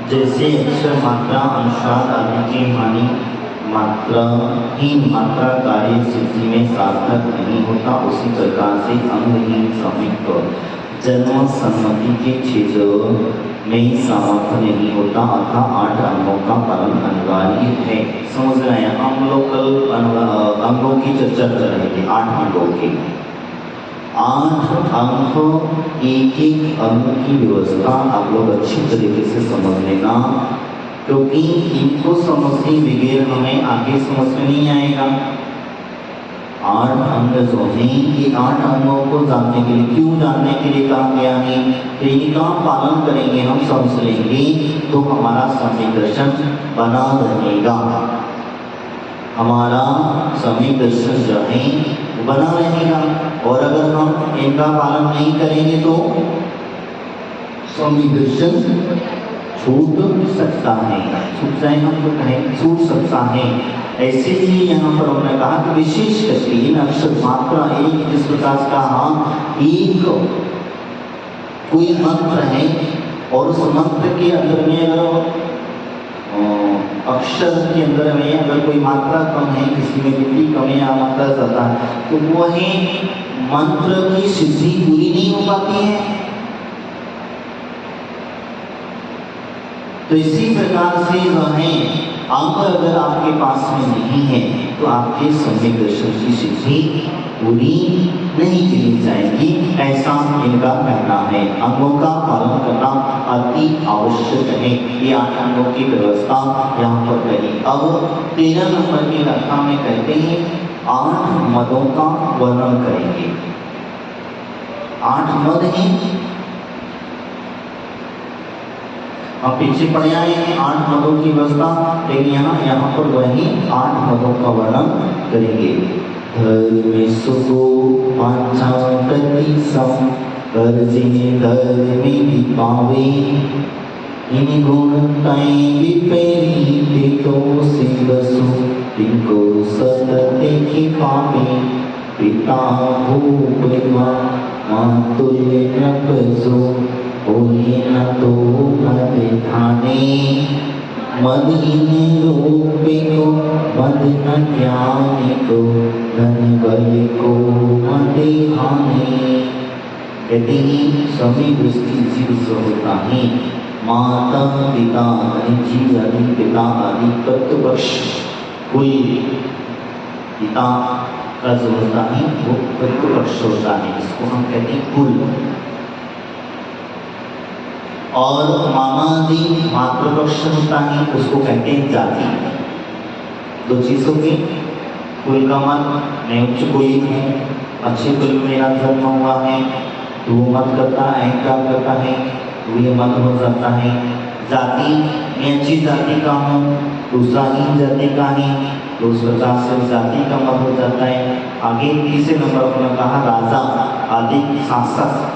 जैसे अक्षर मात्रा अनुस्वार आदि की हानि मात्राहीन मात्रा कार्य सिद्धि में सार्थक नहीं होता, उसी प्रकार से अंगहीन संयुक्त जन्म सम्मति के क्षेत्र में सामर्थ्य नहीं होता, अर्थात 8 अंगों का पालन अनिवार्य है। समझ रहे हैं? हम लोग कल अंगों की चर्चा कर रहे थे, 8 अंगों की। 8 अंग, एक एक अंग की व्यवस्था आप लोग अच्छी तरीके से समझ लेना, क्योंकि इनको समझने बगैर हमें आगे समझ में नहीं आएगा। 8 अंग जो हैं, ये 8 अंगों को जानने के लिए, क्यों जानने के लिए कहा गया है, तो इनका पालन करेंगे, हम समझ लेंगे तो हमारा सम्यक दर्शन बना रहेगा। हमारा सम्यक दर्शन जो है बना रहेगा। और अगर हम इनका पालन नहीं करेंगे तो सम्यक दर्शन छूट सकता है। छूट जाए हम तो कहें छूट सकता है। ऐसे ही यहाँ पर हमने कहा कि विशेष करके इन अक्षर मात्रा एक जिस प्रकार का एक कोई मंत्र है और उस मंत्र के अंदर में अगर अक्षर के अंदर में अगर कोई मात्रा कम है, किसी में बिल्ली कम है या मात्रा ज़्यादा है, तो वह मंत्र की सिद्धि पूरी नहीं हो पाती है। तो इसी प्रकार से जो है अंग अगर आपके पास में नहीं है तो आपके सम्यक दर्शन की सिद्धि पूरी नहीं की जाएगी, ऐसा इनका कहना है। अंगों का पालन करना अति आवश्यक है। ये 8 अंगों की व्यवस्था यहाँ पर कही। अब 13 नंबर की कथा में कहते हैं 8 मदों का वर्णन करेंगे। 8 मद हैं, अब पीछे पढ़े आए हैं 8 मदों की व्यवस्था, लेकिन यहाँ पर वही 8 मदों का वर्णन करेंगे। धर्मेशुको पांचा प्रति सम गर्जिने धर्मे दीपावे इन गुण तय विपरीत तो सिंगसु तिनको सतते की पावे पिता भूप मातुल्य नपसो न तो मदिधाने मदहीन रूपे को मद न ज्ञानी को धन बल को मदिहाने। कहते हैं सभी दृष्टि जीव से होता है। माता पिता जीव आदि पिता आदि प्रतिपक्ष कोई पिता का जो होता है वो प्रतिपक्ष होता है, इसको हम कहते हैं कुल। और मामादि मातृपक्ष होता है, उसको कहते हैं जाति। 2 चीज़ों की कुल का मत, मैं उच्च कोई हूँ, अच्छे कुल में मेरा जन्म हुआ है, तो वो मत करता है, अहंकार करता है, तो ये मत हो जाता है। जाति, मैं अच्छी जाति का हूँ, दूसरा हीन जाति का है, तो उस प्रकार से जाति का मत हो जाता है। आगे तीसरे नंबर पर कहा राजा आदि शासक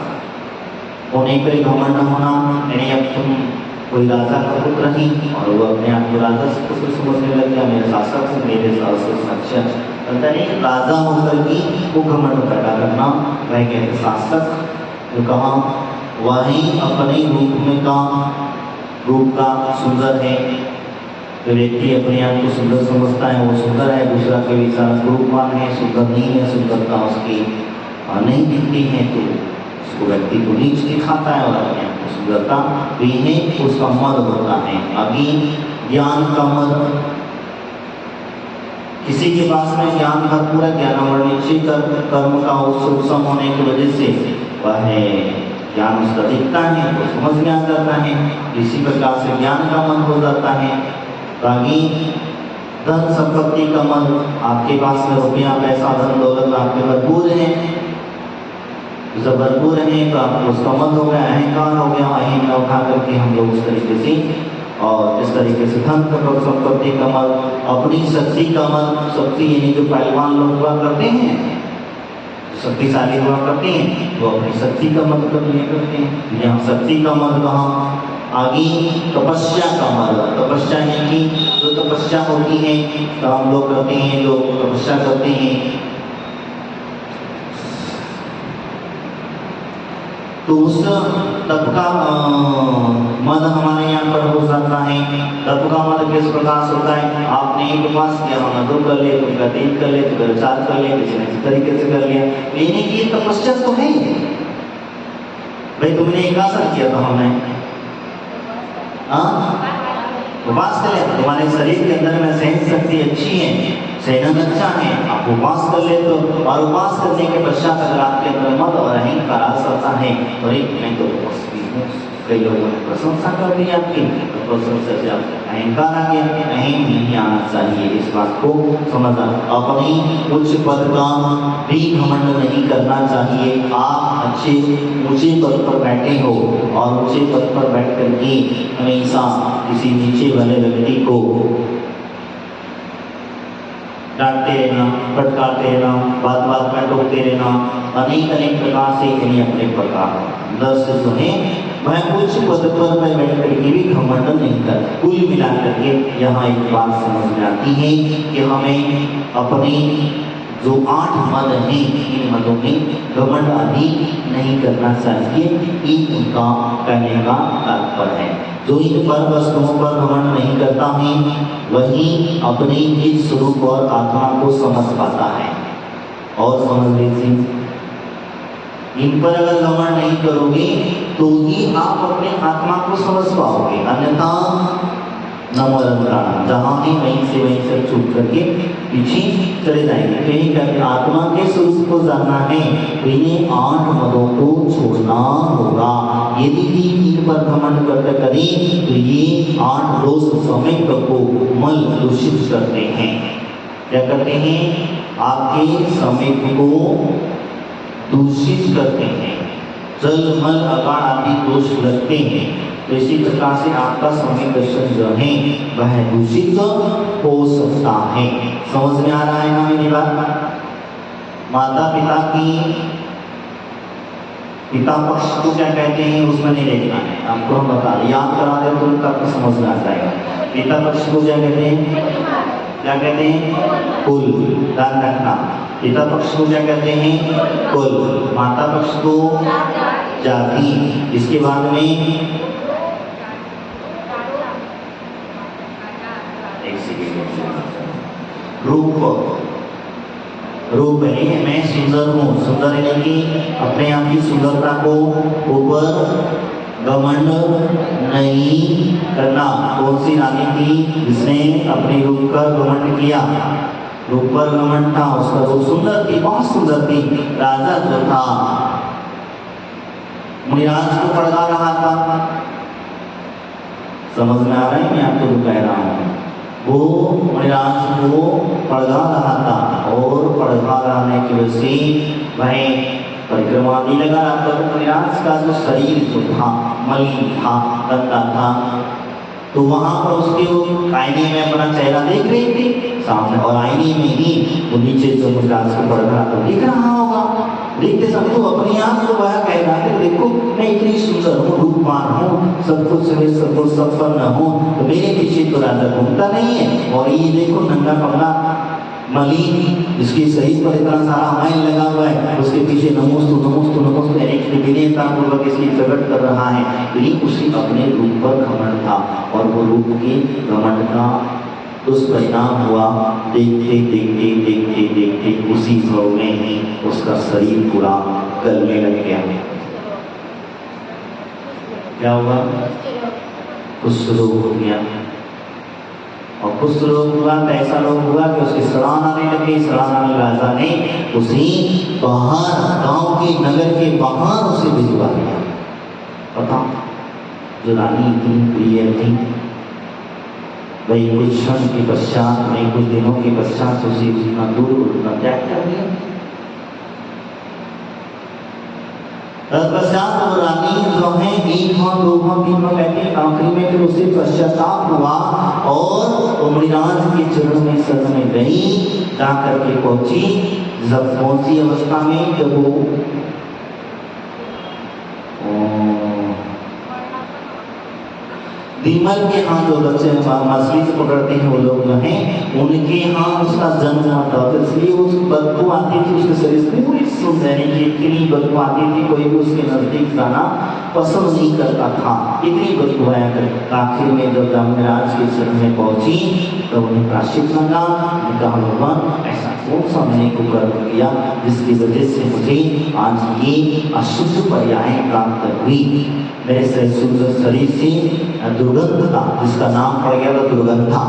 होने पर घमंड होना, यानी अब तुम कोई राजा का पुत्र ही और वो अपने आप को राजा से पुत्र समझने लग गया, मेरे शासक से मेरे अच्छा पता नहीं, राजा होकर भी वो घमंड पैदा करना, वह कहते शासक। जो कहा वही अपने रूप में का रूप का सुंदर है, जो व्यक्ति अपने आप को सुंदर समझता है वो सुंदर है, दूसरा के विचार रूपवान है, सुंदर नहीं है, सुंदरता उसकी नहीं दिखती है, तो व्यक्ति को नीच दिखाता है और अपने आप को सुंदरता भी है, उसका मद होता है। अभी ज्ञान का मद, किसी के पास में ज्ञान भरपूर है, ज्ञान निश्चित कर्म का उत्सव होने की वजह से वह ज्ञान उसका दिखता है, वो समझ में आ जाता है, इसी प्रकार से ज्ञान का मन हो जाता है। बाकी धन संपत्ति का मन, आपके पास में रुपया पैसा धन दौलत आपके भरपूर है, जब भरपूर है तो आपको उसका मत हो गया, अहंकार हो गया, अहिं में उठा करके हम लोग उस तरीके से और इस तरीके से धन संपत्ति का मत, अपनी शक्ति का मत, शक्ति यानी जो पहलवान लोग हुआ करते हैं, शक्तिशाली हुआ करते हैं, वो अपनी शक्ति का मत कर लिया करते हैं। यहाँ शक्ति का मत कहाँ, आगे तपस्या का मत, तपस्या यानी कि जो तपस्या होती है तो हम लोग करते हैं, लोग तपस्या करते हैं, तो उस तप का मद हमारे यहाँ पर हो जाता तत्व का मतलब किस प्रकार से होता है? आपने एक उपवास किया, हमने 2 कर लिए, तुम कहते 3 कर लिए, तो फिर 4 कर लिए, किसी ने इस तरीके से कर लिया। लेने की तपस्या तो है भाई, तुमने एक आसन किया तो हमने उपवास कर लिया, तुम्हारे शरीर के अंदर में सहन शक्ति अच्छी है, सहन अच्छा है, आप उपवास कर ले तो। और उपवास करने के पश्चात अगर आपके अंदर मद और अहंकार आ सकता है, अरे मैं तो उपवासी हूँ, कई लोगों ने प्रशंसा कर दी आपकी, तो प्रशंसा से आप अहंकार आ गया, अहम नहीं आना चाहिए। इस बात को समझना, अपनी उच्च पद का भी घमंड नहीं करना चाहिए। आप अच्छे ऊंचे पद पर बैठे हो और ऊंचे पद पर बैठ करके हमेशा किसी नीचे वाले व्यक्ति को डांटते रहना, फटकारते रहना, बात बात में टोकते रहना, अनेक अनेक प्रकार से इन्हें अपने प्रकार अंदर से सुने। मैं उच्च पद पर मैं बैठ करके भी घमंड नहीं कर। कुल मिला करके यहाँ एक बात समझ में आती है कि हमें अपने जो 8 मद हैं, इन मदों में घमंड आदि नहीं करना चाहिए। ये उनका कहने का तात्पर्य है। जो इन पर वस्तुओं पर घमंड नहीं करता है, वही अपने इस स्वरूप और आत्मा को समझ पाता है। और समझ लीजिए, इन पर अगर घमंड नहीं करोगे तो ही आप अपने आत्मा को समझ पाओगे, अन्यथा नमोरंतराणा, जहाँ भी वहीं से छूट करके पीछे चले जाएंगे। कहीं करके आत्मा के स्वरूप को जानना है तो इन्हें 8 मदों को छोड़ना होगा। यदि भी इन पर घमंड करते करें तो ये 8 दोष समय को मल दूषित करते हैं। क्या करते हैं? आपके समय को दूषित करते हैं, जल मल अकाल आदि दोष लगते हैं। तो इसी प्रकार से आपका समय दर्शन जो है वह दूषित हो सकता है। समझ में आ रहा है ना मेरी बात? माता पिता की पिता पक्ष को क्या कहते हैं उसमें नहीं देखना है, आपको हम बता दें, याद करा दे तो उनका आपको समझ में आ जाएगा। पिता पक्ष को क्या कहते हैं? क्या कहते हैं? कुल, ध्यान रखना। पिता पक्ष को क्या कहते हैं? कुल। माता पक्ष को जाति। इसके बाद में एक सेकेंड, रूप। रूप है मैं सुंदर हूँ, सुंदर है कि अपने आप की सुंदरता को ऊपर घमंड नहीं करना। कौन सी रानी थी जिसने अपने रूप का घमंड किया? रूप पर घमंड था, उसका रूप सुंदर थी, बहुत सुंदर थी। राजा जो था मुनिराज को पढ़ा रहा था। समझ में आ रहा है मैं आपको जो कह रहा हूँ? वो मुनिराज को पढ़ा रहा था और पढ़ा रहने की वजह से वह परिक्रमा भी लगा रहा था। तो मुनिराज का जो शरीर जो था मलिन था, गंदा था, तो वहां पर उसके आईने में अपना चेहरा देख रही थी सामने, और आईने में ही वो नीचे जो मुनिराज को पढ़ रहा था दिख रहा होगा। देखते समय तो अपने आप को वह कह रहा था, देखो मैं इतनी सुंदर हूँ, रूपवान हूँ, सब कुछ सब कुछ संपन्न हूँ, तो मेरे पीछे तो राजा घूमता नहीं है। और ये देखो नंगा पंगा मलिन, इसके शरीर पर इतना सारा मैल लगा हुआ है, उसके पीछे नमोस्तु नमोस्तु नमोस्तु विनयता पूर्वक इसकी प्रकट कर रहा है। तो ये उसी अपने रूप पर घमंड था, और वो रूप के घमंड का दुष्परिणाम हुआ। देखते देखते देखते देखते उसी भाव में ही उसका शरीर पूरा गलने लग गया। क्या हुआ? कुष्ठ रोग हो गया। और कुष्ठ रोग हुआ तो ऐसा रोग हुआ कि उसकी सड़ान आने लगी। सड़ान आने राजा ने उसे बाहर, गांव के नगर के बाहर उसे भिजवा दिया। पता जो रानी इतनी प्रिय थी, वही कुछ क्षण के पश्चात, वही कुछ दिनों के पश्चात उसे उतना दूर उतना त्याग कर दिया। तत्पश्चात वो रानी जो है 1 माह 2 माह 3 माह कहते हैं, आखिरी में फिर उसे पश्चाताप हुआ और मुनिराज के चरण में शरण में गई, जा करके पहुंची। जब कौन सी अवस्था में? जब वो विमल के हाथ जो बच्चे मछली से पकड़ते हैं वो लोग जो हैं, उनके हाथ उसका जन्म होता है। इसलिए उस बदबू आती थी उसके शरीर से, वो सुनने की इतनी बदबू आती थी, कोई भी उसके नजदीक जाना पसंद नहीं करता था, इतनी बददुआएं कर। आखिर में जब धर्मराज के शरण में पहुंची तो उन्हें प्रायश्चित मांगा। कहा भगवान ऐसा कौन सा मैंने कुकर्म किया जिसकी वजह से मुझे आज ये अशुद्ध पर्याय प्राप्त हुई। मेरे शरीर से दुर्गंध था, जिसका नाम पड़ गया था दुर्गंधा,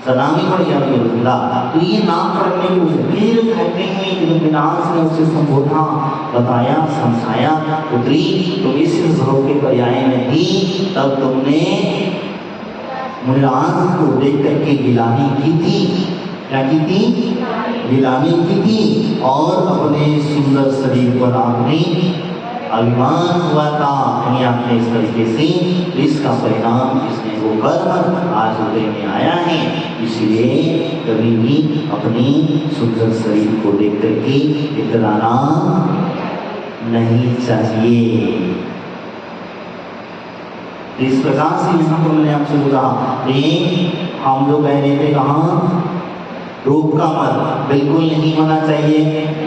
सनामी पड़ गया दुर्गंधा। तो ये नाम पड़ने के फिर कहते हैं कि विनाश ने उसे संबोधा, बताया, समझाया, पुत्री तुम इस भाव के पर्याय में थी, तब तुमने मुनिराज को देख करके गिलानी की थी। क्या की थी? गिलानी की थी। और अपने सुंदर शरीर पर आपने अभिमान हुआ था, आपने इस तरीके से, इसका परिणाम इसने वो कर्म आज उदय में आया है। इसलिए कभी भी अपने सुंदर शरीर को देख करके इतराना नहीं चाहिए। इस प्रकार से यहाँ पर मैंने आपसे बोला, हम जो कह रहे थे कहाँ, रूप का मत बिल्कुल नहीं होना चाहिए,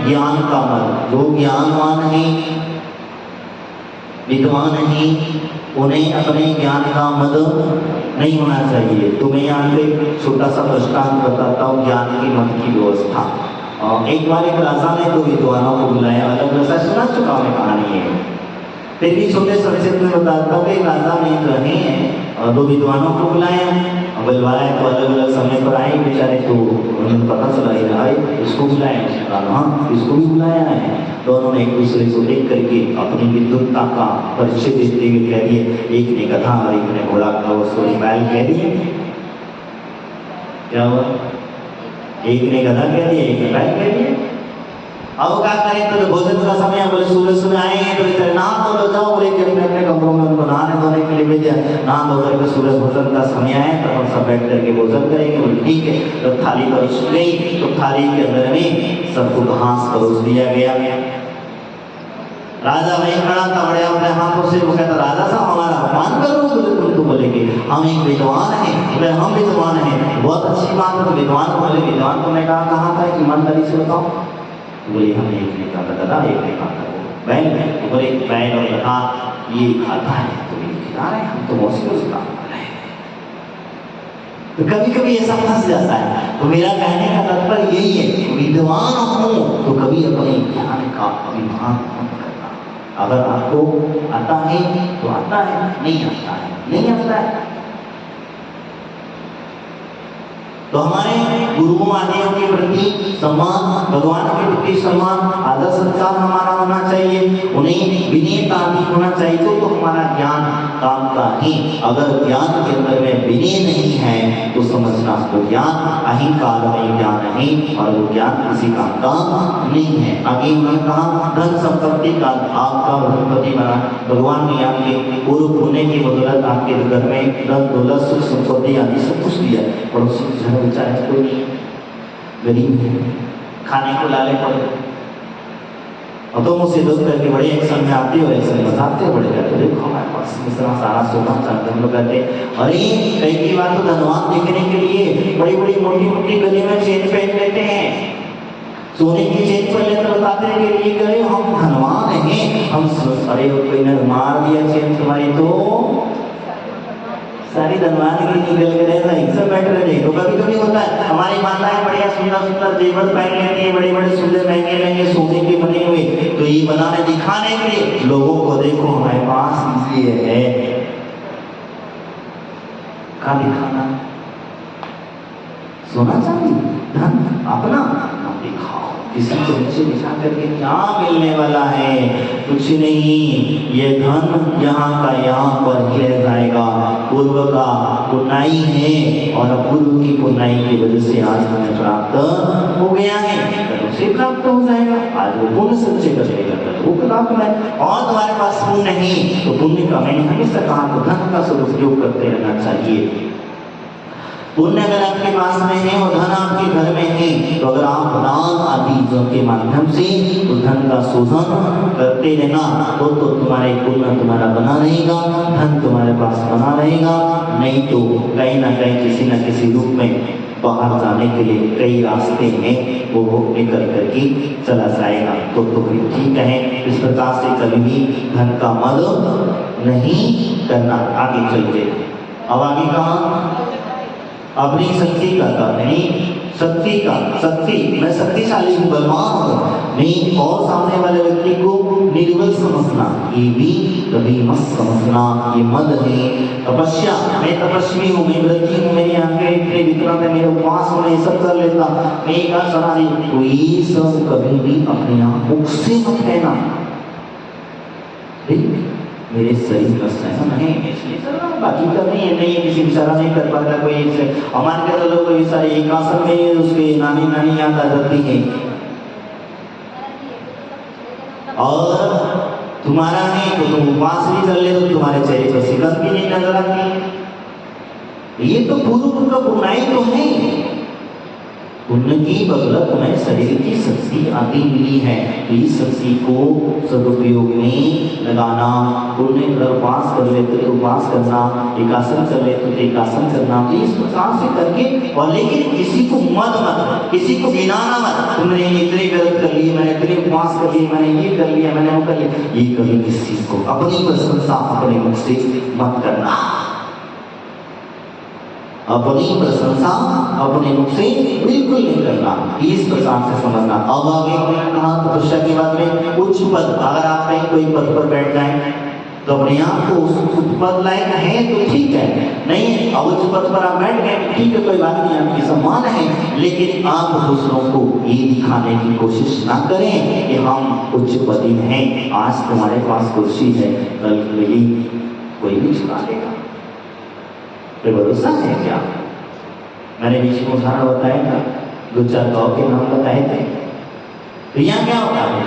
ज्ञान का मत। जो ज्ञानवान है, विद्वान है, उन्हें अपने ज्ञान का मद नहीं होना चाहिए। तुम्हें यहाँ पे छोटा सा दृष्टांत बताता हूँ ज्ञान की मत की व्यवस्था। एक बार एक राजा ने दो विद्वानों को बुलाया, अलग अलग सुना चुका हूँ कहानी है, फिर भी छोटे संक्षिप्त में बताता हूँ। एक राजा ने जो है दो विद्वानों को बुलाया, बुलवाया तो अलग अलग समय पर आए बेचारे, तो उन्हें पता चला ही रहा है इसको बुलाया, हाँ इसको भी बुलाया है। दोनों ने एक दूसरे को देख करके अपनी विद्वत्ता का परिचय देते हुए कह दिए, एक ने गधा और एक ने घोड़ा बैल कह दिए। क्या हुआ? एक ने गधा कह दिया, एक ने बैल कह दिया। अब क्या करें, तो भोजन का समय, बोले सूरज सुबह आएंगे तो इधर नहा धो जाओ, बोले कि अपने अपने कमरों में उनको नहाने धोने के लिए भेजा। नहा धो करके सूरज भोजन का समय आए तो हम सब बैठ करके भोजन करेंगे। बोले ठीक है। तो थाली परोस गई, तो थाली के अंदर में सबको घास परोस दिया गया। राजा वहीं खड़ा था, बड़े अपने हाथों से वो कहता, राजा साहब हमारा अपमान करो। बोले तुम बोले कि हम एक विद्वान हैं, बोले हम विद्वान हैं, बहुत अच्छी बात है। तो विद्वान बोले, विद्वान तुमने कहा था कि ईमानदारी से बताओ। बोले हमने एक ने कहा गधा, एक ने कहा बैल। तो बोले बैल और गधा ये खाता है तो ये खिला रहे हैं, हम तो मुश्किल से काम कर रहे हैं। तो कभी कभी ऐसा फंस जाता है। तो मेरा कहने का तात्पर्य यही है, विद्वान हो तो कभी अपने ज्ञान का अभिमान मत करना। अगर आपको आता है तो आता है, नहीं आता है नहीं आता है। तो हमारे गुरुओं आदियों के प्रति सम्मान, भगवान के प्रति सम्मान, आदर सत्कार हमारा होना चाहिए, उन्हें विनयता भी होना चाहिए। तो हमारा ज्ञान काम का ही। अगर ज्ञान के अंदर में विनय नहीं है तो समझना वो ज्ञान अहंकार में ज्ञान है और वो ज्ञान किसी काम का नहीं है। आगे उन्होंने कहा धन संपत्ति का आपका धनपति बना। भगवान ने आपके पूर्व होने की बदौलत आपके घर में धन दौलत सुख संपत्ति आदि सब कुछ दिया, पड़ोसी बेचारे कोई गरीब है, खाने को लाले पड़े, और तुम उसे दोस्त करके बड़े एक्शन में आते हो, एक्शन बताते बड़े कहते देखो हमारे पास इतना सारा सोना चांदी। हम लोग कहते अरे कई की बात तो धनवान दिखने के लिए बड़ी बड़ी मोटी मोटी गले में चेन पहन लेते हैं, सोने की चेन पहन लेते, बताते हैं कि ये करे हम धनवान हैं। हम अरे कोई ने मार दिया चेन तुम्हारी तो सारी धनवान की निकल के रहता है, सब बैठ रहे। तो कभी कभी होता है हमारी माताएं बढ़िया सुंदर सुंदर जेवर पहन लेती है, बड़े बड़े सुंदर महंगे महंगे सोने के बने हुए, तो ये बनाने दिखाने के लिए लोगों को देखो हमारे पास ये है, क्या दिखाना? सोना चांदी धन अपना दिखाओ, किसी को नीचे दिखा करके क्या मिलने वाला है? कुछ नहीं। ये धन यहाँ का यहाँ पर ही रह जाएगा। पूर्व का पुण्य है और पूर्व की पुण्य की वजह से आज हमें प्राप्त हो गया है, कल उसे प्राप्त हो जाएगा। आज वो पुण्य सच्चे करेगा कल वो प्राप्त है। और तुम्हारे पास पुण्य नहीं तो पुण्य का मैंने हमेशा कहा तो धन का सदुपयोग करते रहना चाहिए। पुण्य अगर आपके पास में है और धन आपके घर में है तो अगर आप दान आदि के माध्यम से उस धन का शोषण करते रहना तो तुम्हारे पुण्य तुम्हारा बना रहेगा, धन तुम्हारे पास बना रहेगा। नहीं तो कहीं ना कहीं किसी न किसी रूप में बाहर जाने के लिए कई रास्ते हैं, वो निकल करके चला जाएगा। तो फिर ठीक है, इस प्रकार से कभी भी धन का मद नहीं करना। आगे चलते, अब आगे कहा अपनी शक्ति का नहीं, शक्ति का, शक्ति मैं शक्तिशाली हूँ, बलवान हूँ नहीं, और सामने वाले व्यक्ति को निर्बल समझना, ये भी कभी मत समझना, ये मद है। तपस्या, मैं तपस्वी हूँ, मैं व्रती हूँ, मेरी आंखें इतने विक्रम है, मेरे उपवास में ये सब कर लेता, मैं एक सना नहीं, तो ये सब कभी भी अपने आप मुख से मत कहना। मेरे शरीर में सहन है इसलिए चल रहा, बाकी का नहीं है, नहीं किसी इशारा नहीं कर पाता कोई। हमारे के लोग कोई सारे एक आसन में उसके नानी नानी याद आ जाती है, और तुम्हारा नहीं तो तुम उपवास भी कर ले तो तुम्हारे चेहरे पर शिकन भी नहीं नजर आती। ये तो पूर्व का बुराई तो है, उनकी बदौलत में शरीर की शक्ति आती मिली है। तो इस शक्ति को सदुपयोग में लगाना, उन्हें उपवास कर लेते उपवास करना, एकासन कर लेते तो एकासन करना, तो इस प्रकार से करके। और लेकिन किसी को मत, किसी को गिनाना मत, तुमने इतने व्रत कर लिए, मैंने इतने उपवास कर लिए, मैंने ये कर लिया, मैंने वो कर लिया, ये कभी किसी को अपनी प्रशंसा अपने मुख से मत करना। अपनी प्रशंसा अपने मुख से बिल्कुल नहीं करना, इस प्रकार से समझना। अब आगे कहा तपस्या के बाद में उच्च पद, अगर आप कहीं कोई पद पर बैठ जाए तो अपने आप को उस पद लायक है तो ठीक है, नहीं अब उच्च पद पर आप बैठ गए ठीक है, कोई बात नहीं, आपकी सम्मान है, लेकिन आप दूसरों को ये दिखाने की कोशिश ना करें कि हम उच्च पदी हैं। आज तुम्हारे पास कुर्सी है, कल यही कोई भी चुरा लेगा, तो भरोसा है क्या? मैंने बीच में उदाहरण बताया था, 2-4 गाँव के नाम बताए थे। तो यहाँ क्या होता है?